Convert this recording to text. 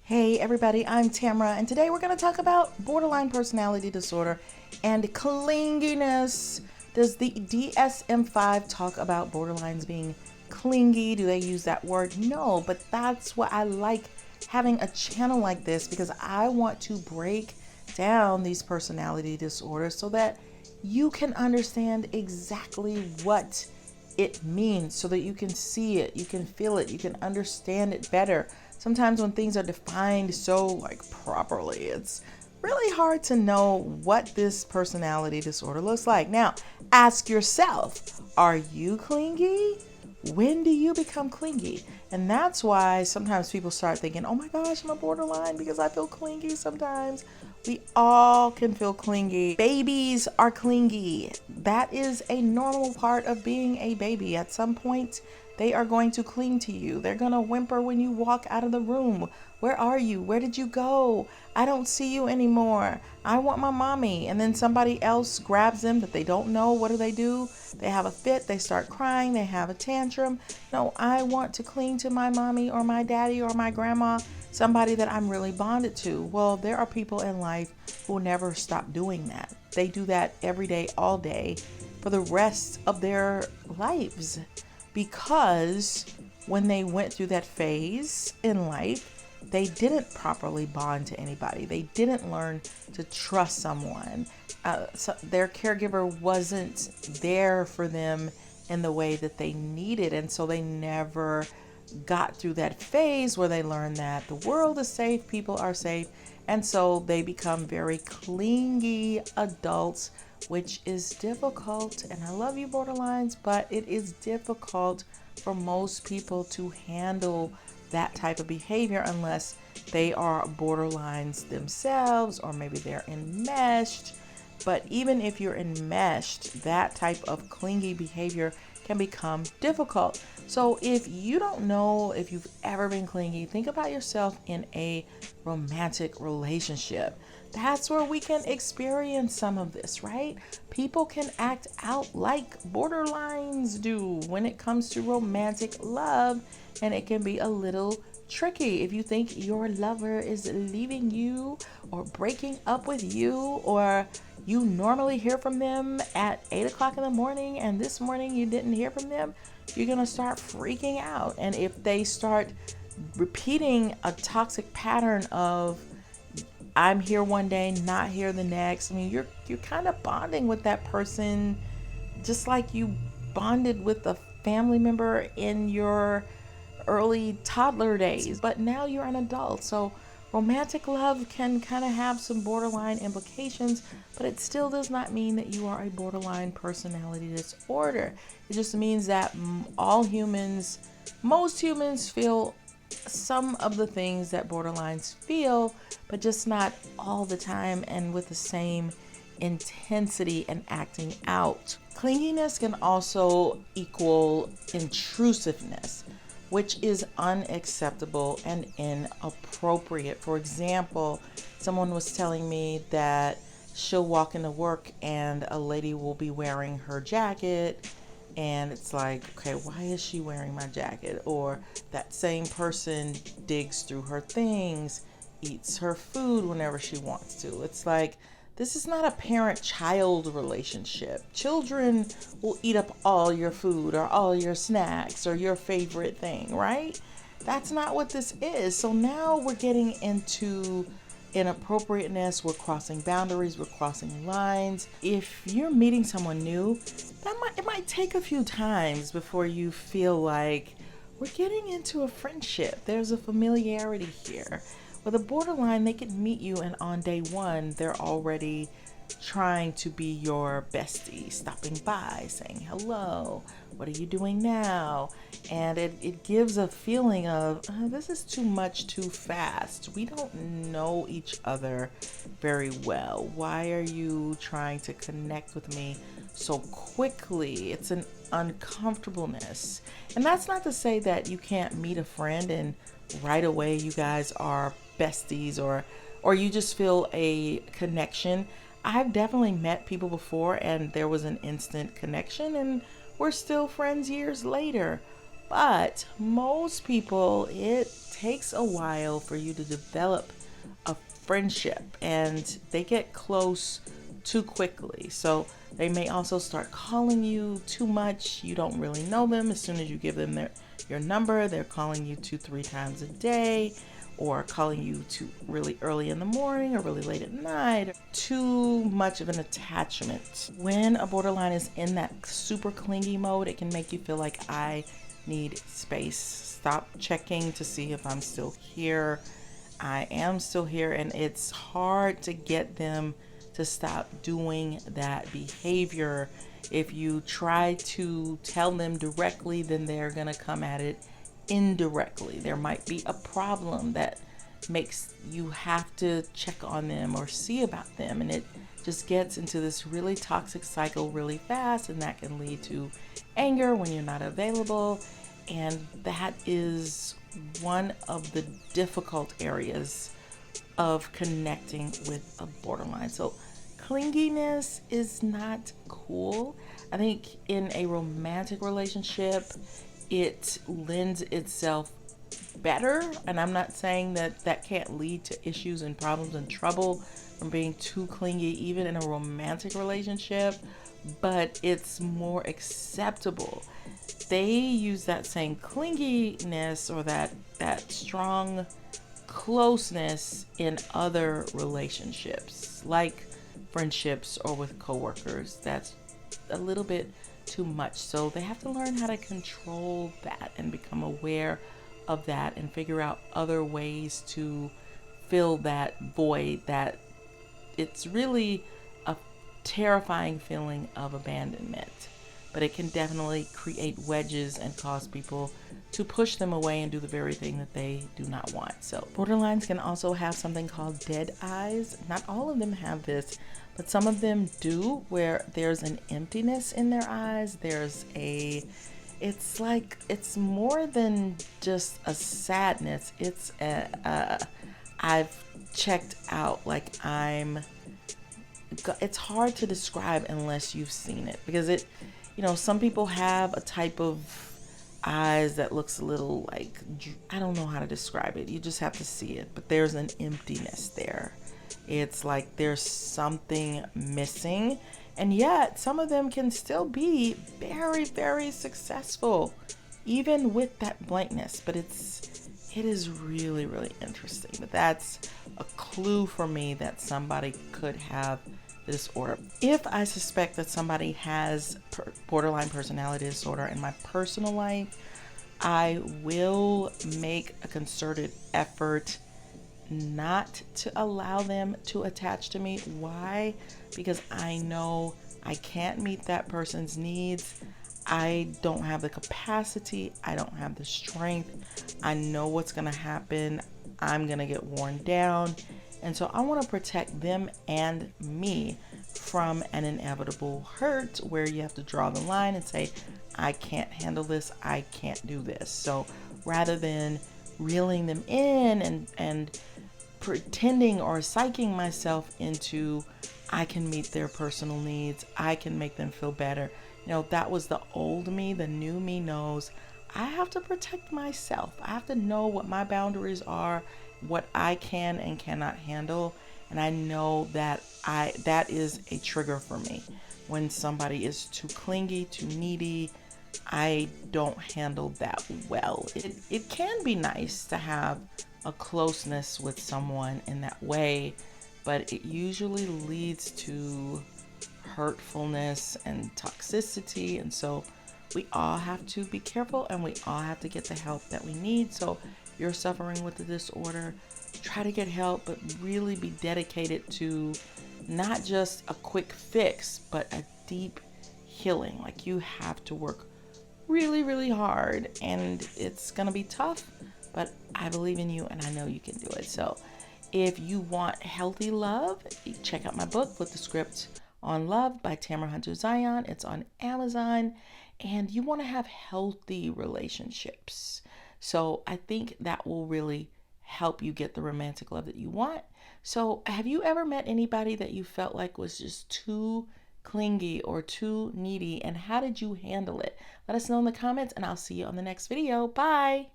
Hey everybody, I'm Tamara, and today we're going to talk about borderline personality disorder and clinginess. Does the DSM-5 talk about borderlines being clingy? Do they use that word? No, but that's what I like having a channel like this, because I want to break down these personality disorders so that you can understand exactly what it means, so that you can see it, you can feel it, you can understand it better. Sometimes when things are defined so properly, it's really hard to know what this personality disorder looks like. Now, ask yourself, are you clingy? When do you become clingy? And that's why sometimes people start thinking, oh my gosh, I'm a borderline because I feel clingy sometimes. We all can feel clingy. Babies are clingy. That is a normal part of being a baby. At some point, they are going to cling to you. They're going to whimper when you walk out of the room. Where are you? Where did you go? I don't see you anymore. I want my mommy. And then somebody else grabs them that they don't know. What do? They have a fit. They start crying. They have a tantrum. No, I want to cling to my mommy or my daddy or my grandma, somebody that I'm really bonded to. Well, there are people in life who never stop doing that. They do that every day, all day, for the rest of their lives. Because when they went through that phase in life, they didn't properly bond to anybody. They didn't learn to trust someone. So their caregiver wasn't there for them in the way that they needed. And so they never got through that phase where they learned that the world is safe, people are safe. And so they become very clingy adults, which is difficult. And I love you, borderlines, but it is difficult for most people to handle that type of behavior unless they are borderlines themselves, or maybe they're enmeshed. But even if you're enmeshed, that type of clingy behavior can become difficult. So if you don't know if you've ever been clingy, think about yourself in a romantic relationship. That's where we can experience some of this, right? People can act out like borderlines do when it comes to romantic love, and it can be a little tricky. If you think your lover is leaving you or breaking up with you, or you normally hear from them at 8 o'clock in the morning and this morning you didn't hear from them, you're going to start freaking out. And if they start repeating a toxic pattern of I'm here one day, not here the next, I mean, you're kind of bonding with that person just like you bonded with a family member in your early toddler days, but now you're an adult. So romantic love can kind of have some borderline implications, but it still does not mean that you are a borderline personality disorder. It just means that most humans feel some of the things that borderlines feel, but just not all the time and with the same intensity and acting out. Clinginess can also equal intrusiveness, which is unacceptable and inappropriate. For example, someone was telling me that she'll walk into work and a lady will be wearing her jacket, and it's like, okay, why is she wearing my jacket? Or that same person digs through her things, eats her food whenever she wants to. It's like, this is not a parent-child relationship. Children will eat up all your food or all your snacks or your favorite thing, right? That's not what this is. So now we're getting into inappropriateness. We're crossing boundaries. We're crossing lines. If you're meeting someone new, it might take a few times before you feel like we're getting into a friendship. There's a familiarity here. With a borderline, they can meet you, and on day one, they're already trying to be your bestie, stopping by, saying hello, what are you doing now? And it gives a feeling of, this is too much too fast. We don't know each other very well. Why are you trying to connect with me so quickly? It's an uncomfortableness. And that's not to say that you can't meet a friend and right away you guys are besties, or you just feel a connection. I've definitely met people before and there was an instant connection and we're still friends years later. But most people, it takes a while for you to develop a friendship, and they get close too quickly. So they may also start calling you too much. You don't really know them. As soon as you give them your number, they're calling you 2-3 times a day, or calling you too really early in the morning or really late at night. Too much of an attachment. When a borderline is in that super clingy mode, it can make you feel like I need space. Stop checking to see if I'm still here. I am still here, and it's hard to get them to stop doing that behavior. If you try to tell them directly, then they're gonna come at it indirectly. There might be a problem that makes you have to check on them or see about them, and it just gets into this really toxic cycle really fast, and that can lead to anger when you're not available. And that is one of the difficult areas of connecting with a borderline. So clinginess is not cool. I think in a romantic relationship, it lends itself better. And I'm not saying that that can't lead to issues and problems and trouble from being too clingy, even in a romantic relationship, but it's more acceptable. They use that same clinginess or that strong closeness in other relationships, like friendships or with coworkers. That's a little bit too much. So they have to learn how to control that and become aware of that and figure out other ways to fill that void. That it's really a terrifying feeling of abandonment, but it can definitely create wedges and cause people to push them away and do the very thing that they do not want. So borderlines can also have something called dead eyes. Not all of them have this, but some of them do, where there's an emptiness in their eyes. It's like, it's more than just a sadness. It's I've checked out, like it's hard to describe unless you've seen it, because some people have a type of eyes that looks a little like, I don't know how to describe it. You just have to see it. But there's an emptiness there. It's like there's something missing. And yet some of them can still be very, very successful, even with that blankness. But it is really, really interesting. But that's a clue for me that somebody could have disorder. If I suspect that somebody has borderline personality disorder in my personal life, I will make a concerted effort not to allow them to attach to me. Why? Because I know I can't meet that person's needs. I don't have the capacity. I don't have the strength. I know what's going to happen. I'm going to get worn down. And so I want to protect them and me from an inevitable hurt where you have to draw the line and say, I can't handle this. I can't do this. So rather than reeling them in and pretending or psyching myself into, I can meet their personal needs, I can make them feel better. That was the old me. The new me knows I have to protect myself. I have to know what my boundaries are, what I can and cannot handle. And I know that that is a trigger for me. When somebody is too clingy, too needy, I don't handle that well. It can be nice to have a closeness with someone in that way, but it usually leads to hurtfulness and toxicity. And so we all have to be careful, and we all have to get the help that we need. So if you're suffering with the disorder, try to get help, but really be dedicated to not just a quick fix, but a deep healing. Like, you have to work really, really hard, and it's gonna be tough, but I believe in you and I know you can do it. So if you want healthy love, check out my book, Flip the Script on Love by Tamara Hunter Zyon. It's on Amazon. And you want to have healthy relationships. So I think that will really help you get the romantic love that you want. So have you ever met anybody that you felt like was just too clingy or too needy? And how did you handle it? Let us know in the comments, and I'll see you on the next video. Bye.